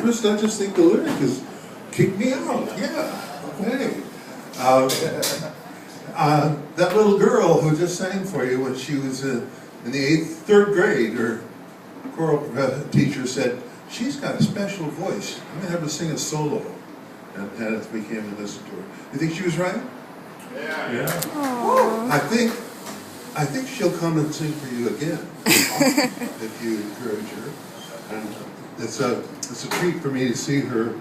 interest, I just think the lyric is kick me out. Yeah, okay. That little girl who just sang for you when she was in the third grade, her choral teacher said, she's got a special voice. I'm going to have her sing a solo. And as we came to listen to her. You think she was right? Yeah. I think she'll come and sing for you again if you encourage her. And it's a treat for me to see her.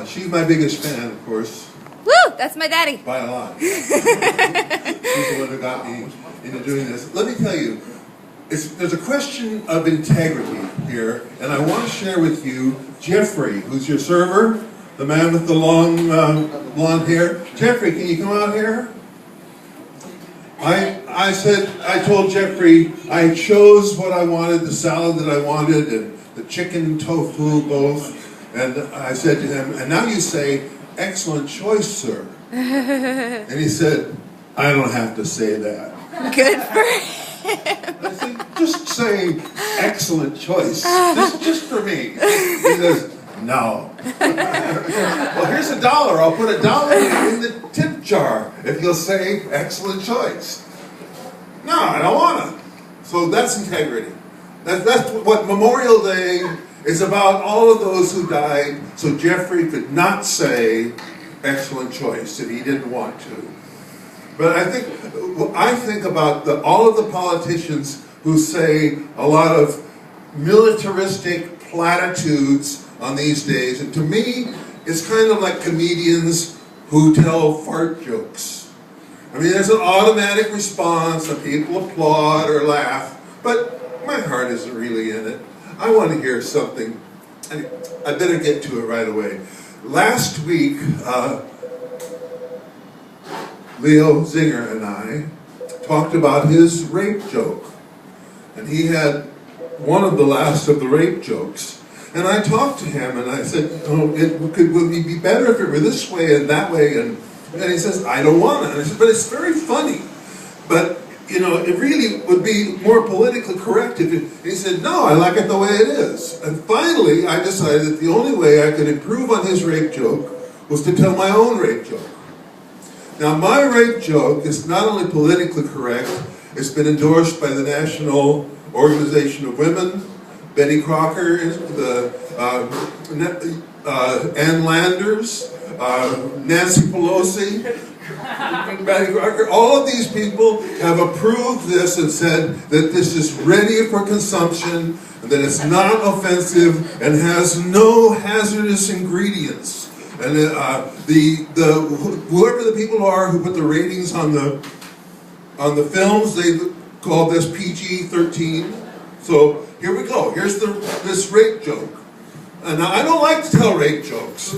She's my biggest fan, of course. Woo! That's my daddy. By a lot. She's the one who got me into doing this. Let me tell you, there's a question of integrity here, and I want to share with you Jeffrey, who's your server, the man with the long blonde hair. Jeffrey, can you come out here? I told Jeffrey I chose what I wanted, the salad that I wanted, and the chicken tofu both, and I said to him, and now you say, excellent choice, sir. And he said, I don't have to say that. Good for him. I said, just say excellent choice, just for me. He says, no. Well, here's $1. I'll put $1 in the tip jar if you'll say excellent choice. No, I don't want to. So that's integrity. That's what Memorial Day is about, all of those who died, so Jeffrey could not say excellent choice if he didn't want to. But I think about all of the politicians who say a lot of militaristic platitudes on these days, and to me, it's kind of like comedians who tell fart jokes. I mean, there's an automatic response, and people applaud or laugh, but my heart isn't really in it. I want to hear something. I better get to it right away. Last week, Leo Zinger and I talked about his rape joke. And he had one of the last of the rape jokes. And I talked to him and I said, would it be better if it were this way and that way? And he says, I don't want it. And I said, but it's very funny. But, it really would be more politically correct if and he said, no, I like it the way it is. And finally, I decided that the only way I could improve on his rape joke was to tell my own rape joke. Now, my rape joke is not only politically correct, it's been endorsed by the National Organization of Women, Betty Crocker, Ann Landers, Nancy Pelosi, Betty Crocker. All of these people have approved this and said that this is ready for consumption, and that it's not offensive and has no hazardous ingredients. And whoever the people are who put the ratings on the films, they call this PG-13. So here we go. Here's this rape joke. And I don't like to tell rape jokes,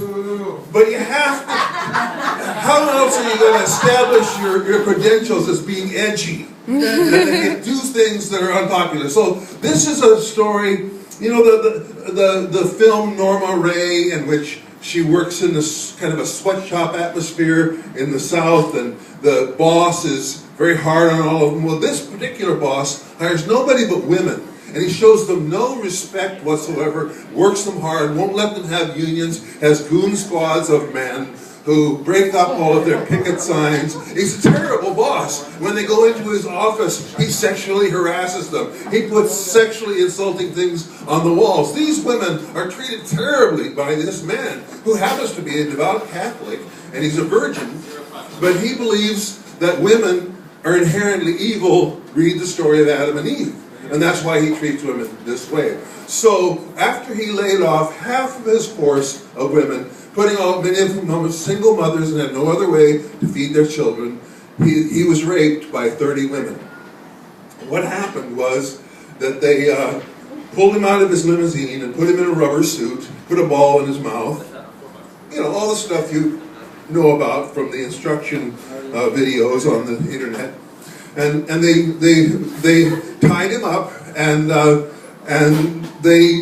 but you have to. How else are you going to establish your credentials as being edgy and do things that are unpopular? So this is a story. The film Norma Ray, in which she works in this kind of a sweatshop atmosphere in the South, and the boss is very hard on all of them. Well, this particular boss hires nobody but women, and he shows them no respect whatsoever, works them hard, won't let them have unions, has goon squads of men who break up all of their picket signs. He's a terrible boss. When they go into his office, he sexually harasses them. He puts sexually insulting things on the walls. These women are treated terribly by this man, who happens to be a devout Catholic, and he's a virgin, but he believes that women are inherently evil. Read the story of Adam and Eve. And that's why he treats women this way. So after he laid off half of his force of women, putting many of them single mothers and had no other way to feed their children, he was raped by 30 women. What happened was that they pulled him out of his limousine and put him in a rubber suit, put a ball in his mouth, all the stuff you know about from the instruction videos on the internet. And they tied him up, and they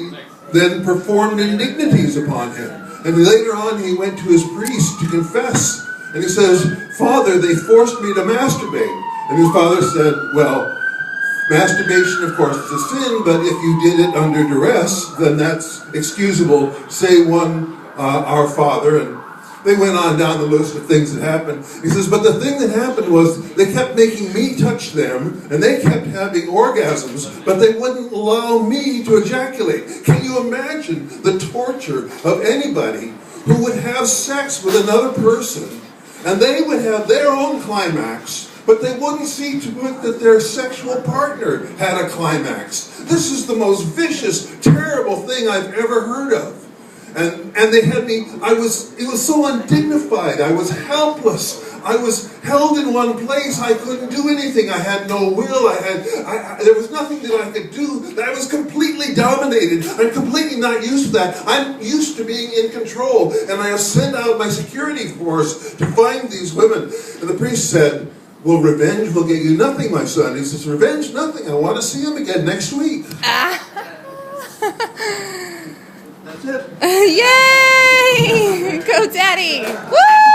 then performed indignities upon him. And later on, he went to his priest to confess. And he says, Father, they forced me to masturbate. And his father said, well, Masturbation, of course, is a sin, but if you did it under duress, then that's excusable. Say one Our Father, and they went on down the list of things that happened. He says, but the thing that happened was they kept making me touch them, and they kept having orgasms, but they wouldn't allow me to ejaculate. Can you imagine the torture of anybody who would have sex with another person, and they would have their own climax, but they wouldn't see to it that their sexual partner had a climax? This is the most vicious, terrible thing I've ever heard of. And they had me, it was so undignified. I was helpless. I was held in one place. I couldn't do anything. I had no will. There was nothing that I could do. I was completely dominated. I'm completely not used to that. I'm used to being in control. And I have sent out my security force to find these women. And the priest said, well, revenge will get you nothing, my son. He says, revenge, nothing. I want to see him again next week. That's it. Yay! Go, Daddy! Woo!